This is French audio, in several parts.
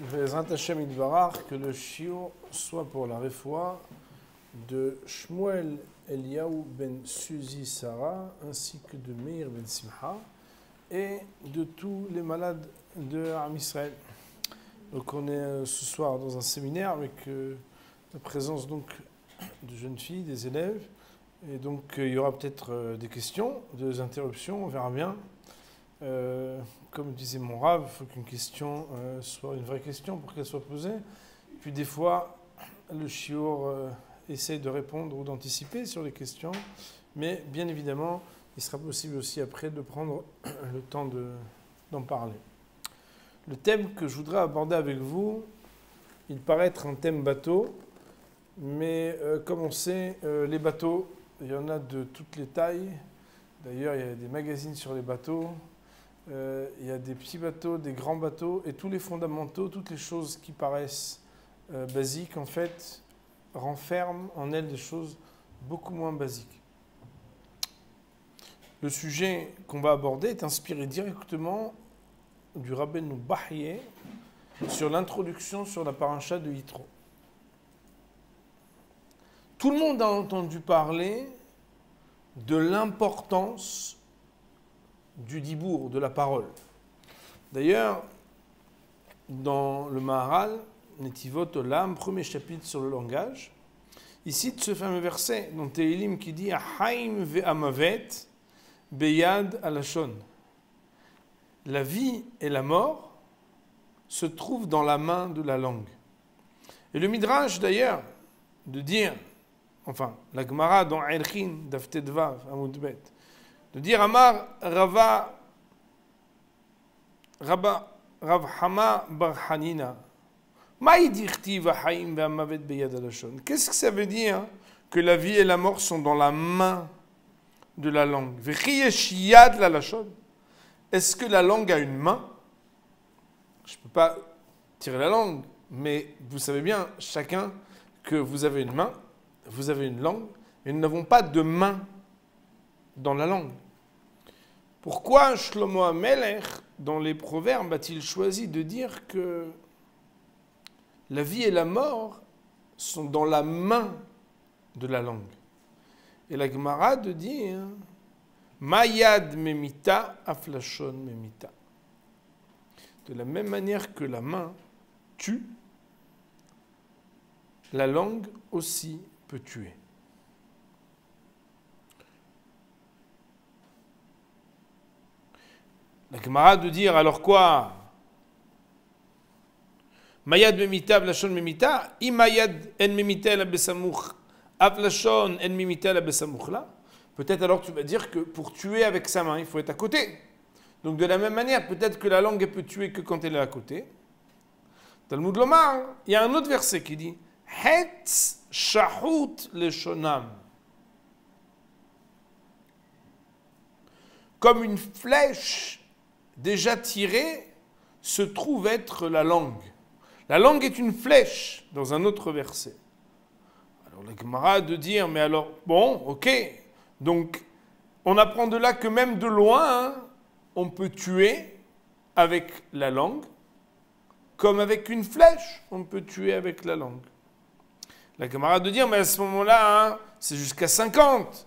Bezrat Hashem Yitbarach, que le shiur soit pour la refoua de Shmuel Eliyahu ben Suzy Sarah, ainsi que de Meir ben Simcha, et de tous les malades de Am Israël. Donc on est ce soir dans un séminaire avec la présence donc de jeunes filles, des élèves, et donc il y aura peut-être des questions, des interruptions, on verra bien. Comme disait mon Rav, il faut qu'une question soit une vraie question pour qu'elle soit posée. Puis des fois, le shiur essaie de répondre ou d'anticiper sur les questions, mais bien évidemment, il sera possible aussi après de prendre le temps d'en parler. Le thème que je voudrais aborder avec vous, il paraît être un thème bateau, mais comme on sait, les bateaux, il y en a de toutes les tailles. D'ailleurs, il y a des magazines sur les bateaux. Il y a des petits bateaux, des grands bateaux, et tous les fondamentaux, toutes les choses qui paraissent basiques, en fait, renferment en elles des choses beaucoup moins basiques. Le sujet qu'on va aborder est inspiré directement du Rabbeinu Bahye sur l'introduction sur la paracha de Yitro. Tout le monde a entendu parler de l'importance du dibour, de la parole. D'ailleurs, dans le Maharal, Netivot Olam, premier chapitre sur le langage, il cite ce fameux verset dans Tehilim qui dit Ahaim ve'amavet beyad alashon. La vie et la mort se trouvent dans la main de la langue. Et le Midrash d'ailleurs, de dire, enfin, la Gemara dans Erchin, Daftedvav, Amudbet, de dire Amar Rav Hama bar Hanina. Qu'est-ce que ça veut dire que la vie et la mort sont dans la main de la langue? Est-ce que la langue a une main? Je ne peux pas tirer la langue, mais vous savez bien, chacun, que vous avez une main, vous avez une langue, mais nous n'avons pas de main dans la langue. Pourquoi Shlomo HaMelech, dans les proverbes, a-t-il choisi de dire que la vie et la mort sont dans la main de la langue? Et la Gemara de dire Mayad memita aflashon memita. De la même manière que la main tue, la langue aussi peut tuer. La Gemara de dire alors quoi? Mayad memita avlashon memita, imayad en memita la besamouch avlashon en memita la besamouch là. Peut-être alors tu vas dire que pour tuer avec sa main, il faut être à côté. Donc de la même manière, peut-être que la langue elle peut tuer que quand elle est à côté. Talmud Lomar, il y a un autre verset qui dit Hetz shahut leshonam. Comme une flèche déjà tirée se trouve être la langue. La langue est une flèche dans un autre verset. Alors la Gemara de dire, mais alors, bon, ok, donc on apprend de là que même de loin, on peut tuer avec la langue, comme avec une flèche, on peut tuer avec la langue. La Gemara de dire, mais à ce moment-là, c'est jusqu'à 50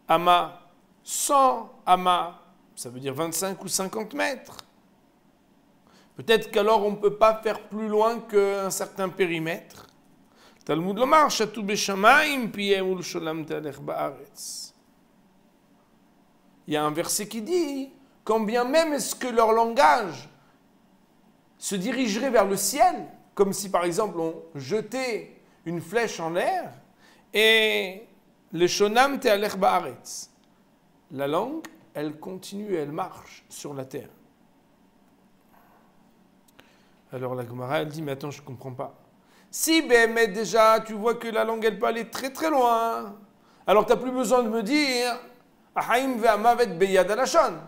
amas, 100 amas, ça veut dire 25 ou 50 mètres. Peut-être qu'alors on ne peut pas faire plus loin qu'un certain périmètre. Talmud Lomar, Shatou Beshamayim, Piyem ul Sholam Talech Baaretz. Il y a un verset qui dit, quand bien même est-ce que leur langage se dirigerait vers le ciel, comme si par exemple on jetait une flèche en l'air, et le Shonam Talech Baaretz. La langue, elle continue, elle marche sur la terre. Alors la Gemara, elle dit, mais attends, je ne comprends pas. Si, mais déjà, tu vois que la langue, elle peut aller très très loin. Alors tu n'as plus besoin de me dire, Ahaim ve'amavet beyad alashon.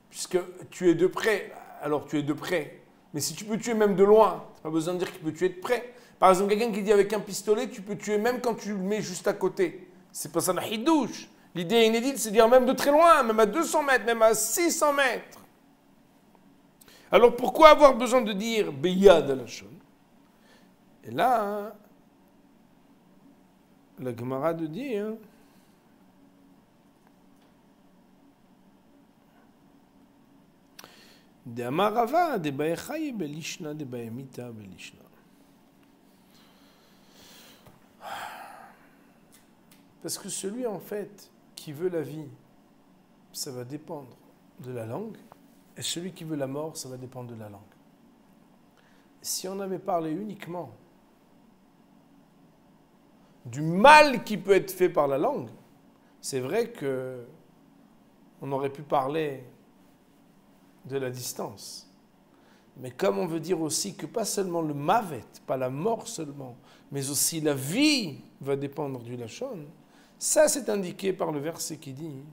Puisque tu es de près, alors tu es de près. Mais si tu peux tuer même de loin, tu n'as pas besoin de dire qu'il peut tuer de près. Par exemple, quelqu'un qui dit avec un pistolet, tu peux tuer même quand tu le mets juste à côté. C'est pas ça la hidouche. L'idée inédite, c'est de dire même de très loin, même à 200 mètres, même à 600 mètres. Alors pourquoi avoir besoin de dire Beyad Lashon? Et là, la Gemara de dit, de Amarava, de Baechaye Belishna, de Baemita Belishna. Parce que celui, en fait, qui veut la vie, ça va dépendre de la langue, et celui qui veut la mort, ça va dépendre de la langue. Si on avait parlé uniquement du mal qui peut être fait par la langue, c'est vrai que on aurait pu parler de la distance. Mais comme on veut dire aussi que pas seulement le mavet, pas la mort seulement, mais aussi la vie va dépendre du lachon, ça c'est indiqué par le verset qui dit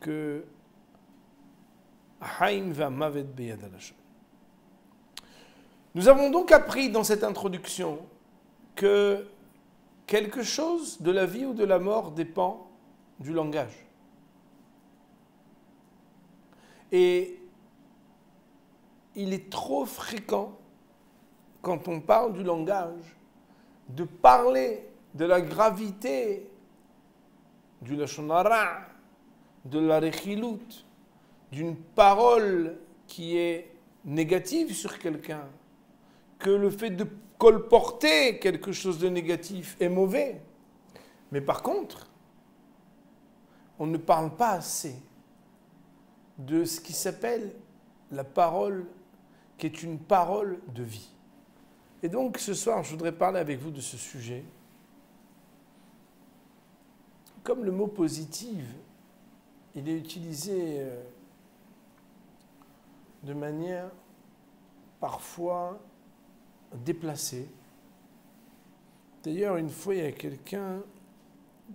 que Haim va mavet beyad lachon. Nous avons donc appris dans cette introduction que quelque chose de la vie ou de la mort dépend du langage. Et il est trop fréquent, quand on parle du langage, de parler de la gravité du lashon hara, de la rechilut, d'une parole qui est négative sur quelqu'un, que le fait de colporter quelque chose de négatif est mauvais. Mais par contre, on ne parle pas assez de ce qui s'appelle la parole, qui est une parole de vie. Et donc, ce soir, je voudrais parler avec vous de ce sujet. Comme le mot positive, il est utilisé de manière parfois déplacée. D'ailleurs, une fois, il y a quelqu'un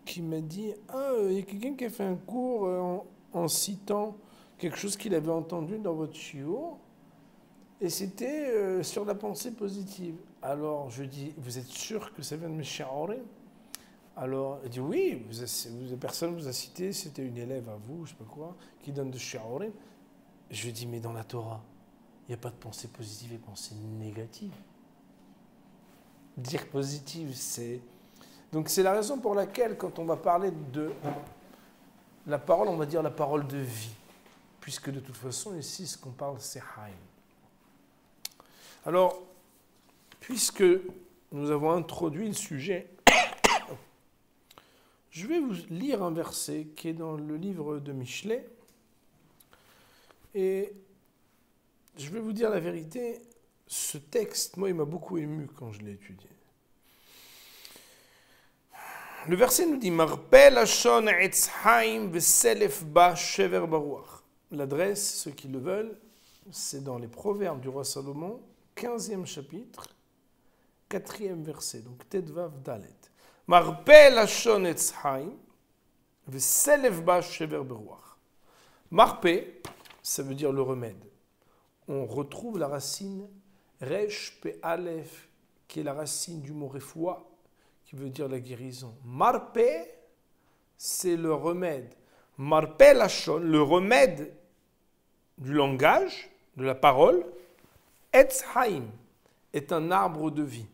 qui m'a dit « Ah, il y a quelqu'un qui a fait un cours en citant quelque chose qu'il avait entendu dans votre shiur, et c'était sur la pensée positive. » Alors, je dis « Vous êtes sûr que ça vient de mes shiurim ?» Alors, il dit « Oui, personne vous a cité, c'était une élève à vous, je ne sais pas quoi, qui donne de shiurim. » Je lui dis « Mais dans la Torah, il n'y a pas de pensée positive et pensée négative. » Dire positive, c'est... Donc c'est la raison pour laquelle, quand on va parler de la parole, on va dire la parole de vie. Puisque de toute façon, ici, ce qu'on parle, c'est Haïm. Alors, puisque nous avons introduit le sujet, je vais vous lire un verset qui est dans le livre de Michelet. Et je vais vous dire la vérité, ce texte, moi, il m'a beaucoup ému quand je l'ai étudié. Le verset nous dit Marpeh lashon etz haim v'selef ba shever baruach. L'adresse, ceux qui le veulent, c'est dans les Proverbes du roi Salomon, 15e chapitre, 4e verset, donc Tedvav Dalet. Marpeh lashon etz haim v'selef ba shever baruach. Marpeh, ça veut dire le remède. On retrouve la racine Resh Pe Aleph, qui est la racine du mot refoua, qui veut dire la guérison. Marpeh, c'est le remède. Marpeh lashon, le remède du langage, de la parole. Etz haim est un arbre de vie.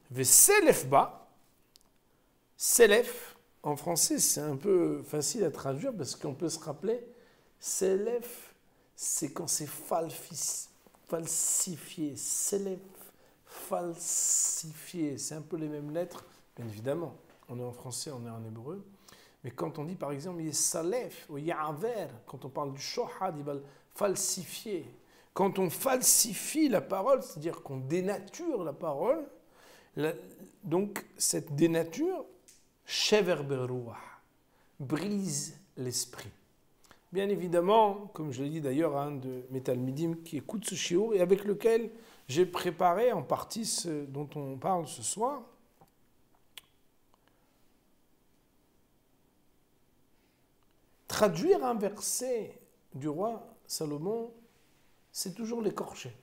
Veselef ba, selef, en français c'est un peu facile à traduire parce qu'on peut se rappeler, selef, c'est quand c'est falsifié. Selef, falsifié, c'est un peu les mêmes lettres, bien évidemment. On est en français, on est en hébreu. Mais quand on dit par exemple Salef ou Ya'aver, quand on parle du shohad, il va falsifier. Quand on falsifie la parole, c'est-à-dire qu'on dénature la parole, donc cette dénature, shever beruah, brise l'esprit. Bien évidemment, comme je l'ai dit d'ailleurs à un de mes talmidim qui écoute ce shiur et avec lequel j'ai préparé en partie ce dont on parle ce soir. Traduire un verset du roi Salomon, c'est toujours l'écorcher.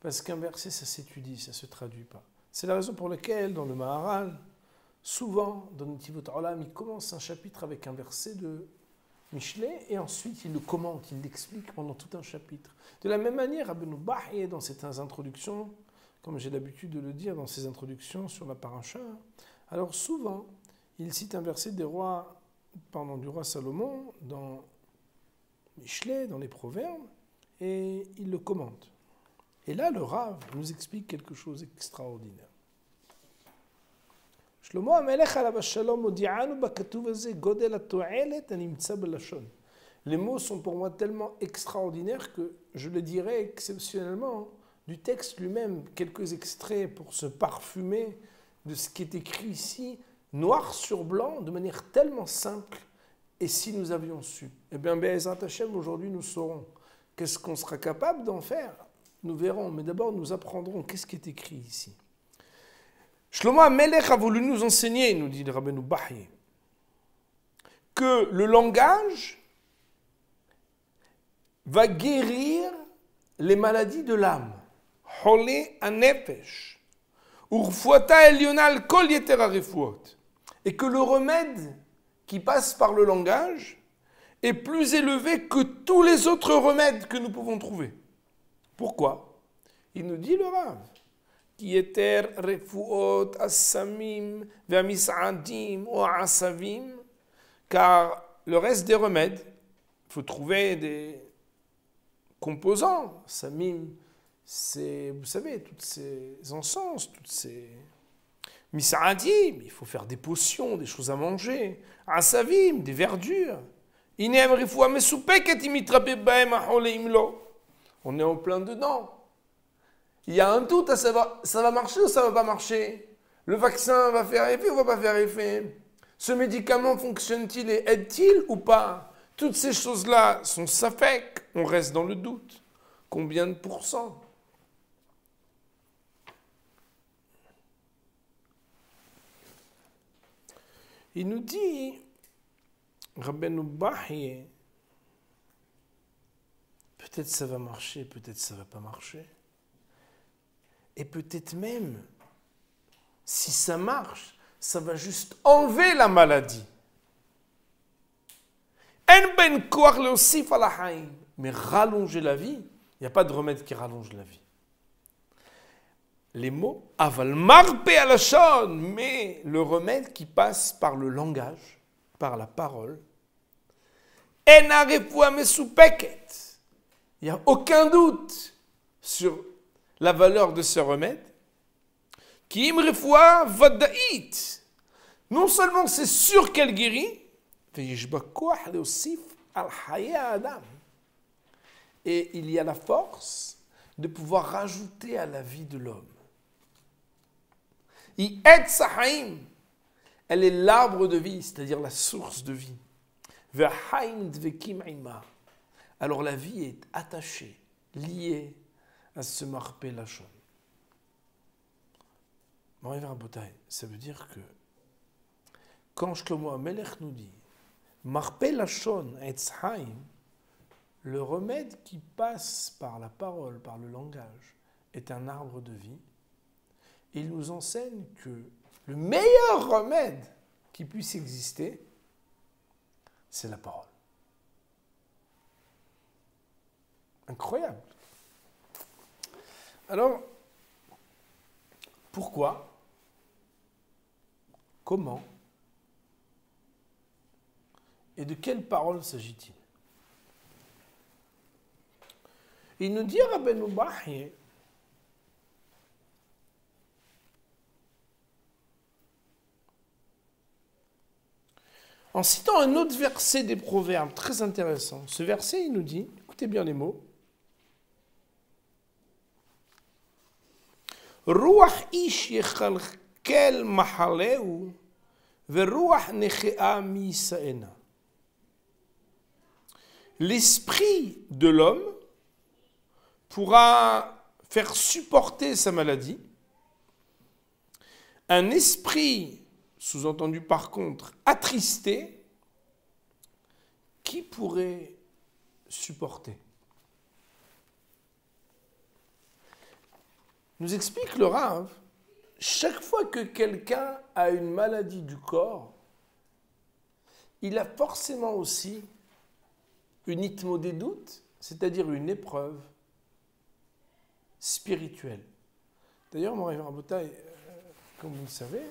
Parce qu'un verset, ça s'étudie, ça ne se traduit pas. C'est la raison pour laquelle, dans le Maharal, souvent, dans Netivot Olam, il commence un chapitre avec un verset de Michelet, et ensuite il le commente, il l'explique pendant tout un chapitre. De la même manière, Rabbeinu Bachye, dans ses introductions, comme j'ai l'habitude de le dire dans ses introductions sur la paracha, alors souvent, il cite un verset du roi Salomon dans Michelet, dans les Proverbes, et il le commente. Et là, le Rav nous explique quelque chose d'extraordinaire. Shlomo HaMelech alav shalom modi'anu bakatuv hazeh godel hato'elet hanimtza belashon. Les mots sont pour moi tellement extraordinaires que je le dirais exceptionnellement du texte lui-même, quelques extraits pour se parfumer de ce qui est écrit ici, noir sur blanc, de manière tellement simple. Et si nous avions su, eh bien, Be'ezrat Hashem, aujourd'hui, nous saurons. Qu'est-ce qu'on sera capable d'en faire? Nous verrons, mais d'abord, nous apprendrons qu'est-ce qui est écrit ici. Shlomo HaMelech a voulu nous enseigner, nous dit le Rabbeinu Bachye, que le langage va guérir les maladies de l'âme. Holé hanefesh, urfuata eliona al kol yeter harefuot. Et que le remède qui passe par le langage est plus élevé que tous les autres remèdes que nous pouvons trouver. Pourquoi? Il nous dit le Rav. Yeter refuot asamim ve'amis'adim ou asavim, car le reste des remèdes, il faut trouver des composants. Samim, c'est, vous savez, toutes ces encens, toutes ces mis'adim, il faut faire des potions, des choses à manger. Asavim, des verdures. Inem refuah mesupeket imitrape baem aholeim lo. On est en plein dedans. Il y a un doute à savoir, ça va marcher ou ça ne va pas marcher? Le vaccin va faire effet ou va pas faire effet? Ce médicament fonctionne-t-il et aide-t-il ou pas? Toutes ces choses-là sont safek, on reste dans le doute. Combien de pourcents? Il nous dit, Rabbeinu Bachye, peut-être ça va marcher, peut-être ça va pas marcher. Et peut-être même, si ça marche, ça va juste enlever la maladie. Mais rallonger la vie, il n'y a pas de remède qui rallonge la vie. Les mots, aval marpe alashon, mais le remède qui passe par le langage, par la parole, il n'y a aucun doute sur la valeur de ce remède, qui imrefoua vada'it. Non seulement c'est sûr qu'elle guérit, et il y a la force de pouvoir rajouter à la vie de l'homme. Elle est l'arbre de vie, c'est-à-dire la source de vie. Alors la vie est attachée, liée à ce marpé lachon. Ça veut dire que quand Shlomo HaMelech nous dit marpé lachon etzhaim, le remède qui passe par la parole, par le langage, est un arbre de vie. Il nous enseigne que le meilleur remède qui puisse exister, c'est la parole. Incroyable. Alors, pourquoi? Comment? Et de quelle parole s'agit-il? Il nous dit Rabbeinu Bachye, en citant un autre verset des Proverbes très intéressant. Ce verset, il nous dit, écoutez bien les mots, Ruach ish yechalkel mahaleu veruach nechea misaena. L'esprit de l'homme pourra faire supporter sa maladie. Un esprit, sous-entendu par contre, attristé, qui pourrait supporter? Nous explique le Rav, chaque fois que quelqu'un a une maladie du corps, il a forcément aussi une itmodédoute, c'est-à-dire une épreuve spirituelle. D'ailleurs, mon Rav Rabotai, comme vous le savez,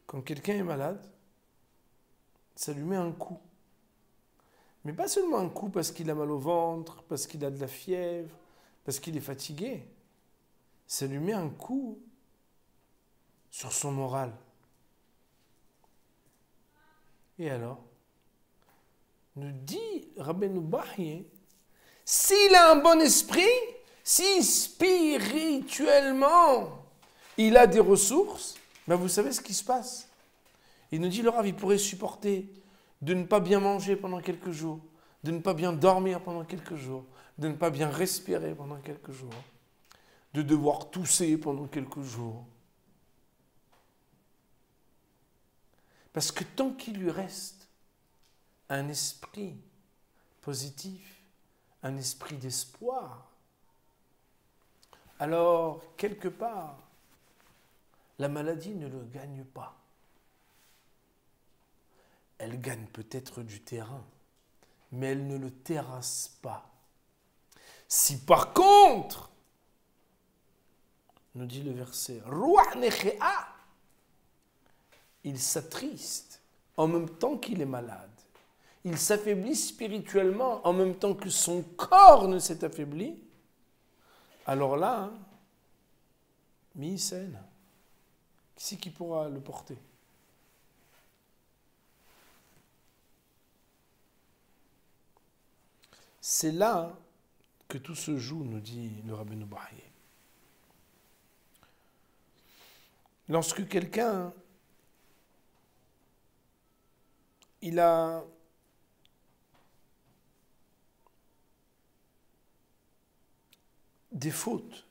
quand quelqu'un est malade, ça lui met un coup. Mais pas seulement un coup parce qu'il a mal au ventre, parce qu'il a de la fièvre, parce qu'il est fatigué. Ça lui met un coup sur son moral. Et alors, nous dit Rabbeinu Bachye, s'il a un bon esprit, si spirituellement il a des ressources, ben vous savez ce qui se passe. Il nous dit, le Rav, il pourrait supporter de ne pas bien manger pendant quelques jours, de ne pas bien dormir pendant quelques jours, de ne pas bien respirer pendant quelques jours, de devoir tousser pendant quelques jours. Parce que tant qu'il lui reste un esprit positif, un esprit d'espoir, alors, quelque part, la maladie ne le gagne pas. Elle gagne peut-être du terrain, mais elle ne le terrasse pas. Si par contre, nous dit le verset, il s'attriste en même temps qu'il est malade. Il s'affaiblit spirituellement en même temps que son corps ne s'est affaibli. Alors là, mi-scène, qui c'est qui pourra le porter? C'est là que tout se joue, nous dit le Rabbeinu Bachye. Lorsque quelqu'un, il a des fautes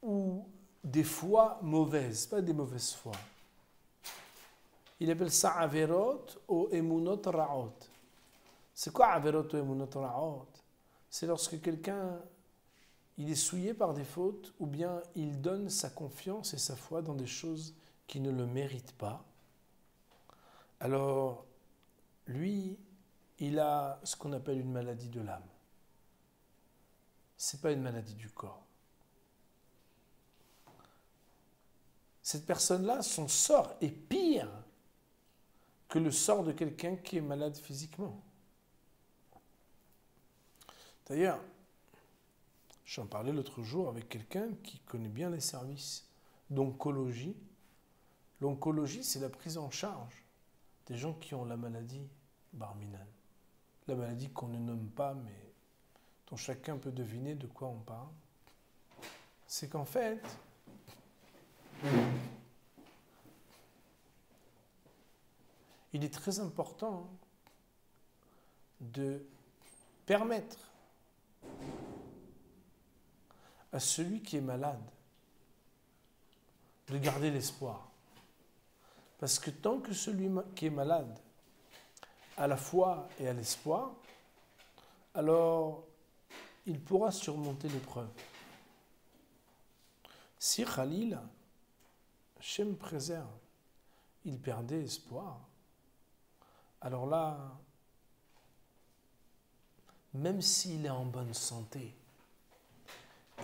ou des fois mauvaises, pas des mauvaises fois. Il appelle ça averot ou emunot ra'ot. C'est quoi averot ou emunot ra'ot? C'est lorsque quelqu'un il est souillé par des fautes ou bien il donne sa confiance et sa foi dans des choses qui ne le méritent pas. Alors, lui, il a ce qu'on appelle une maladie de l'âme. Ce n'est pas une maladie du corps. Cette personne-là, son sort est pire que le sort de quelqu'un qui est malade physiquement. D'ailleurs, j'en parlais l'autre jour avec quelqu'un qui connaît bien les services d'oncologie. L'oncologie, c'est la prise en charge des gens qui ont la maladie Bar-Minan. La maladie qu'on ne nomme pas, mais dont chacun peut deviner de quoi on parle. C'est qu'en fait, il est très important de permettre à celui qui est malade de garder l'espoir. Parce que tant que celui qui est malade a la foi et a l'espoir, alors il pourra surmonter l'épreuve. Si Khalil, Hachem préserve, il perdait espoir, alors là, même s'il est en bonne santé,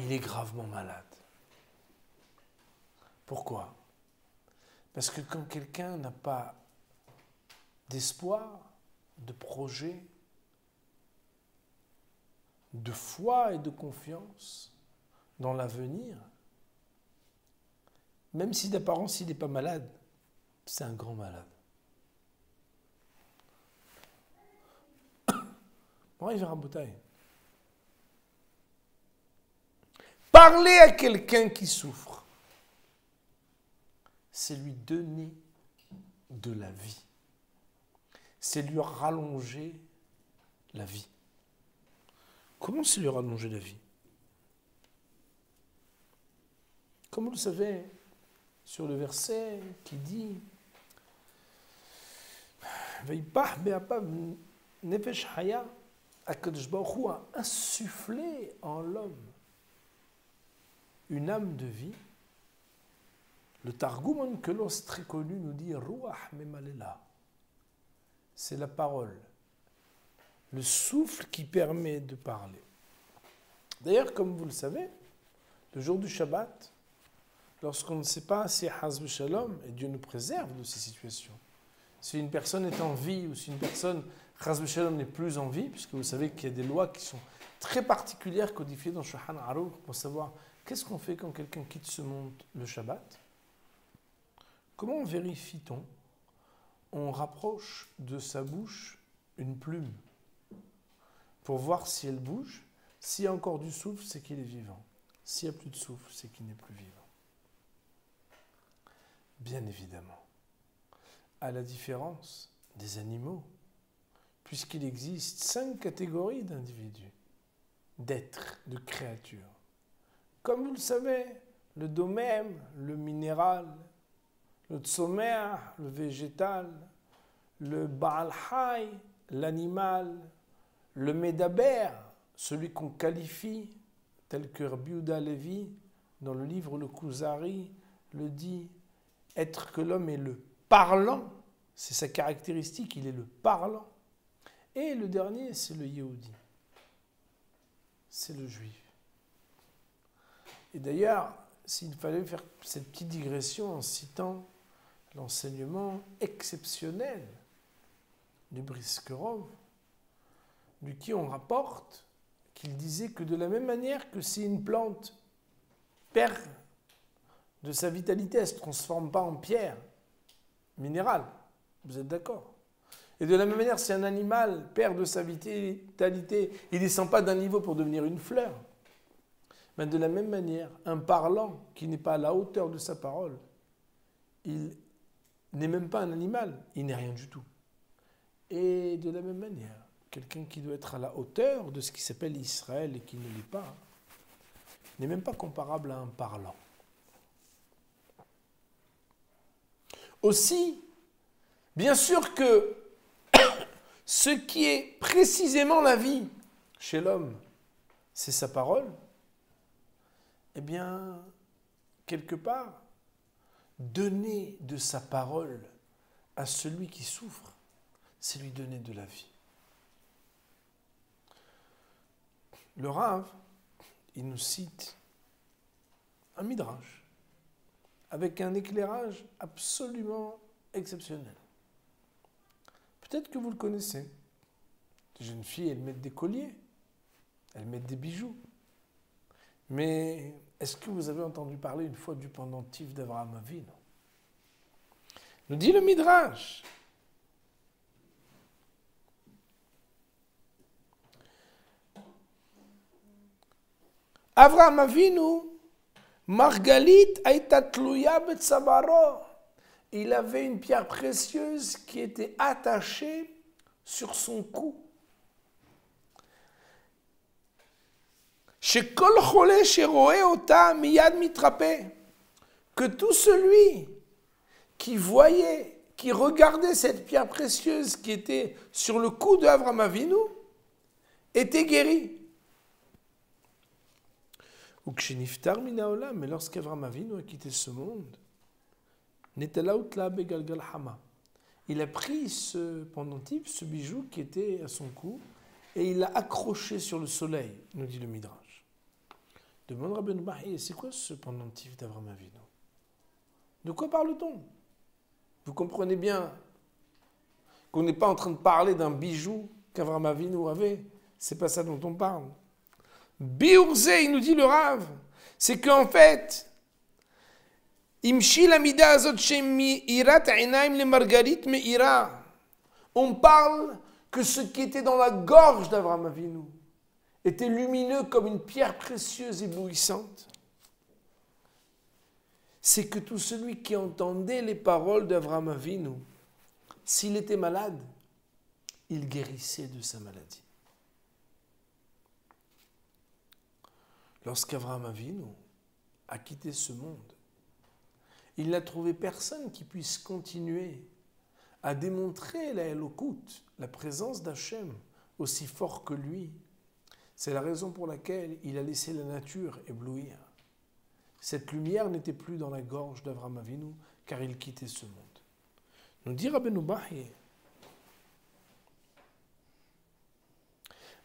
il est gravement malade. Pourquoi? Parce que quand quelqu'un n'a pas d'espoir, de projet, de foi et de confiance dans l'avenir, même si d'apparence il n'est pas malade, c'est un grand malade. Bon, il verra bouteille. Parler à quelqu'un qui souffre, c'est lui donner de la vie. C'est lui rallonger la vie. Comment c'est lui rallonger la vie? Comme vous le savez, sur le verset qui dit Veipach be'apav nefesh haya, HaKadosh Baruch Hu a insufflé en l'homme une âme de vie. Le Targum Onkelos très connu nous dit Ruach Memalela. C'est la parole le souffle qui permet de parler. D'ailleurs, comme vous le savez, le jour du Shabbat, lorsqu'on ne sait pas si Hazb Shalom, et Dieu nous préserve de ces situations, si une personne est en vie ou si une personne, Hazb Shalom, n'est plus en vie, puisque vous savez qu'il y a des lois qui sont très particulières codifiées dans Shulchan Aruch pour savoir qu'est-ce qu'on fait quand quelqu'un quitte ce monde le Shabbat. Comment vérifie-t-on? On rapproche de sa bouche une plume pour voir si elle bouge. S'il y a encore du souffle, c'est qu'il est vivant. S'il n'y a plus de souffle, c'est qu'il n'est plus vivant. Bien évidemment, à la différence des animaux, puisqu'il existe 5 catégories d'individus, d'êtres, de créatures. Comme vous le savez, le domème, le minéral, le tsomer, le végétal, le baal hay, l'animal, le médaber, celui qu'on qualifie, tel que Rabbi Yehuda Levi, dans le livre Le Kuzari, le dit, être que l'homme est le parlant, c'est sa caractéristique, il est le parlant. Et le dernier, c'est le Yehudi, c'est le juif. Et d'ailleurs, s'il fallait faire cette petite digression en citant l'enseignement exceptionnel du Briskerov, de qui on rapporte qu'il disait que de la même manière que si une plante perd de sa vitalité, elle ne se transforme pas en pierre minérale, vous êtes d'accord? Et de la même manière, si un animal perd de sa vitalité, il ne descend pas d'un niveau pour devenir une fleur. Mais de la même manière, un parlant qui n'est pas à la hauteur de sa parole, il n'est même pas un animal, il n'est rien du tout. Et de la même manière, quelqu'un qui doit être à la hauteur de ce qui s'appelle Israël et qui ne l'est pas, n'est même pas comparable à un parlant. Aussi, bien sûr que ce qui est précisément la vie chez l'homme, c'est sa parole, eh bien, quelque part, donner de sa parole à celui qui souffre, c'est lui donner de la vie. Le Rav, il nous cite un midrash avec un éclairage absolument exceptionnel. Peut-être que vous le connaissez. Les jeunes filles, elles mettent des colliers, elles mettent des bijoux. Mais est-ce que vous avez entendu parler une fois du pendentif d'Avraham Avinu? Nous dit le midrash. Avraham Avinu, Margalit Aïta Tluya Betsabaro. Il avait une pierre précieuse qui était attachée sur son cou. Chez Kol Cholé, chez Roé Ota, Miyad Mitrapé. Que tout celui qui voyait, qui regardait cette pierre précieuse qui était sur le cou d'Avraham Avinu, était guéri. Ou que chez Niftar Minaola, mais lorsqu'Avraham Avinu a quitté ce monde, il a pris ce pendentif, ce bijou qui était à son cou, et il l'a accroché sur le soleil, nous dit le Midrash. Demande Rabbeinu Bahi, c'est quoi ce pendentif d'Avraham Avinu? De quoi parle-t-on? Vous comprenez bien qu'on n'est pas en train de parler d'un bijou qu'Avraham Avinu avait. C'est pas ça dont on parle. Biurze, il nous dit le Rav, c'est qu'en fait, on parle que ce qui était dans la gorge d'Avraham Avinu était lumineux comme une pierre précieuse éblouissante. C'est que tout celui qui entendait les paroles d'Avraham Avinu, s'il était malade, il guérissait de sa maladie. Lorsqu'Avraham Avinu a quitté ce monde, il n'a trouvé personne qui puisse continuer à démontrer la Elokut, la présence d'Hachem, aussi fort que lui. C'est la raison pour laquelle il a laissé la nature éblouir. Cette lumière n'était plus dans la gorge d'Avraham Avinu, car il quittait ce monde. Nous dit Rabbeinu Bahi,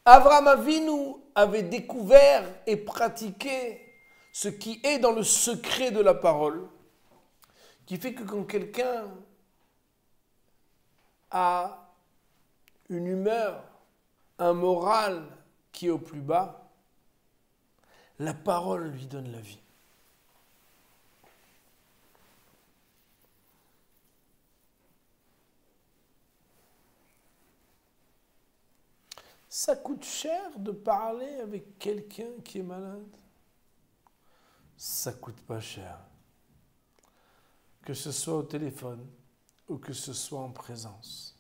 Abraham Avinu avait découvert et pratiqué ce qui est dans le secret de la parole, qui fait que quand quelqu'un a une humeur, un moral qui est au plus bas, la parole lui donne la vie. Ça coûte cher de parler avec quelqu'un qui est malade. Ça coûte pas cher. Que ce soit au téléphone ou que ce soit en présence.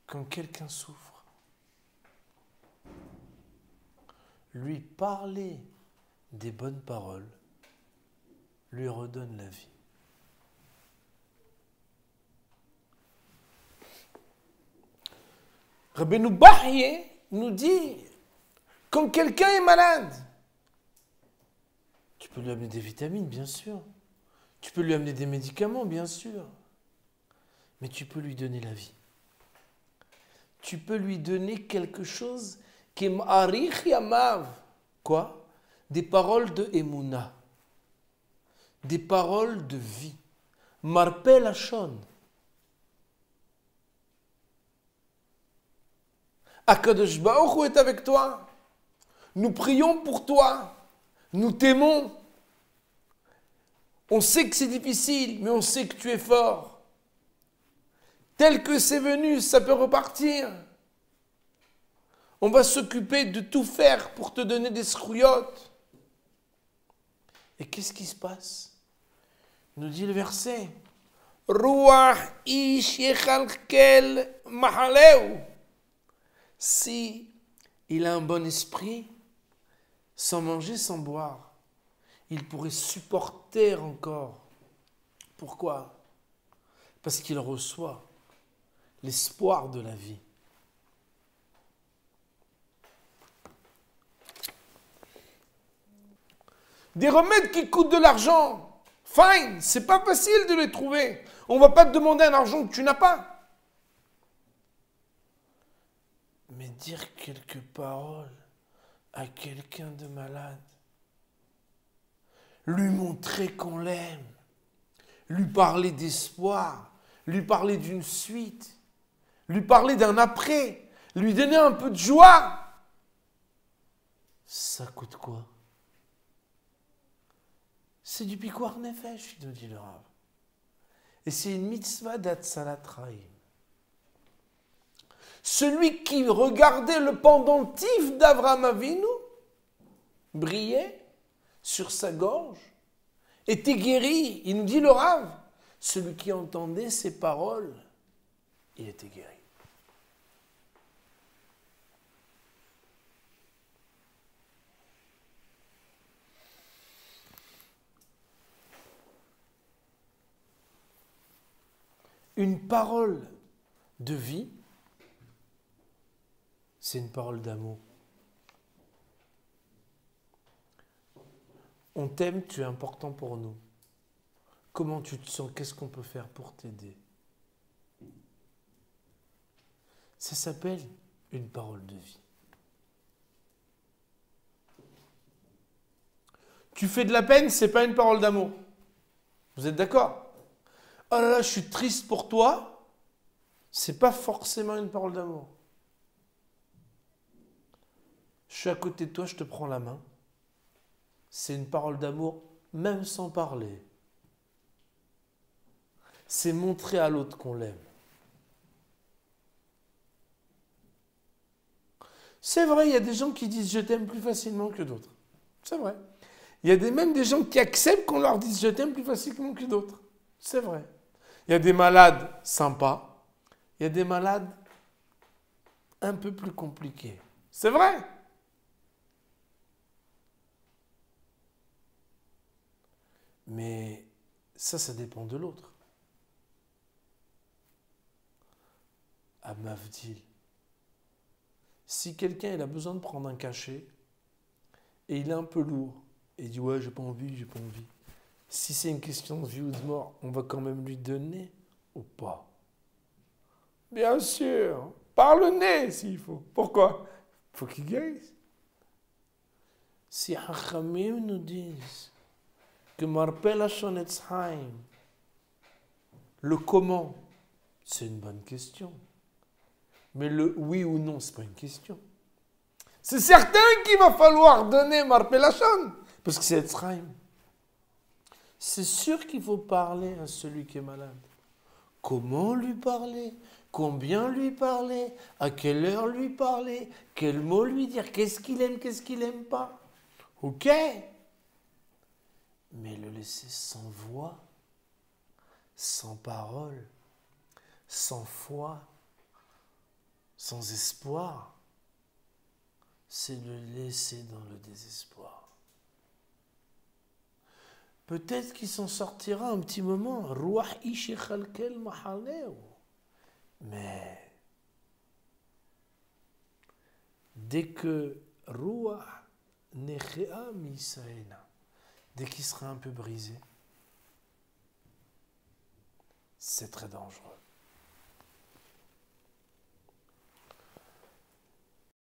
Quand quelqu'un souffre, lui parler des bonnes paroles lui redonne la vie. Rabbeinu Bahye nous dit, quand quelqu'un est malade, tu peux lui amener des vitamines, bien sûr. Tu peux lui amener des médicaments, bien sûr. Mais tu peux lui donner la vie. Tu peux lui donner quelque chose qui est ma'arich yamav. Quoi? Des paroles de Emouna. Des paroles de vie. Marpé Lachon. Akadosh Baruch Hu est avec toi. Nous prions pour toi. Nous t'aimons. On sait que c'est difficile, mais on sait que tu es fort. Tel que c'est venu, ça peut repartir. On va s'occuper de tout faire pour te donner des srouillottes. Et qu'est-ce qui se passe? Nous dit le verset. Ruach ish yechalkel mahaleu. Si il a un bon esprit, sans manger, sans boire, il pourrait supporter encore. Pourquoi? Parce qu'il reçoit l'espoir de la vie. Des remèdes qui coûtent de l'argent, fine, c'est pas facile de les trouver. On va pas te demander un argent que tu n'as pas. Mais dire quelques paroles à quelqu'un de malade, lui montrer qu'on l'aime, lui parler d'espoir, lui parler d'une suite, lui parler d'un après, lui donner un peu de joie, ça coûte quoi? C'est du pikuach nefesh, nous dit le Rav. Et c'est une mitzvah d'Hatzalat Chaim. Celui qui regardait le pendentif d'Avraham Avinu brillait sur sa gorge, était guéri. Il nous dit le Rav, celui qui entendait ses paroles, il était guéri. Une parole de vie, c'est une parole d'amour. On t'aime, tu es important pour nous. Comment tu te sens? Qu'est-ce qu'on peut faire pour t'aider? Ça s'appelle une parole de vie. Tu fais de la peine, c'est pas une parole d'amour. Vous êtes d'accord? Oh là là, je suis triste pour toi, c'est pas forcément une parole d'amour. Je suis à côté de toi, je te prends la main. C'est une parole d'amour, même sans parler. C'est montrer à l'autre qu'on l'aime. C'est vrai, il y a des gens qui disent je t'aime plus facilement que d'autres. C'est vrai. Il y a même des gens qui acceptent qu'on leur dise je t'aime plus facilement que d'autres. C'est vrai. Il y a des malades sympas. Il y a des malades un peu plus compliqués. C'est vrai. Mais ça dépend de l'autre. À Mavdil. Si quelqu'un il a besoin de prendre un cachet et il est un peu lourd et il dit ouais j'ai pas envie. Si c'est une question de vie ou de mort, on va quand même lui donner ou pas? Bien sûr, par le nez s'il faut. Pourquoi? faut qu'il guérisse. Si Hachamim nous disent que Marpeh Lashon Etz Chaim, le comment, c'est une bonne question. Mais le oui ou non, c'est pas une question. C'est certain qu'il va falloir donner Marpeh Lashon, parce que c'est Etz Chaim. C'est sûr qu'il faut parler à celui qui est malade. Comment lui parler? Combien lui parler? À quelle heure lui parler? Quel mot lui dire? Qu'est-ce qu'il aime, qu'est-ce qu'il n'aime pas? Ok. Mais le laisser sans voix, sans parole, sans foi, sans espoir, c'est le laisser dans le désespoir. Peut-être qu'il s'en sortira un petit moment. Ruach ish yechalkel machaleu. Mais dès que Ruach nechea misaena, dès qu'il sera un peu brisé, c'est très dangereux.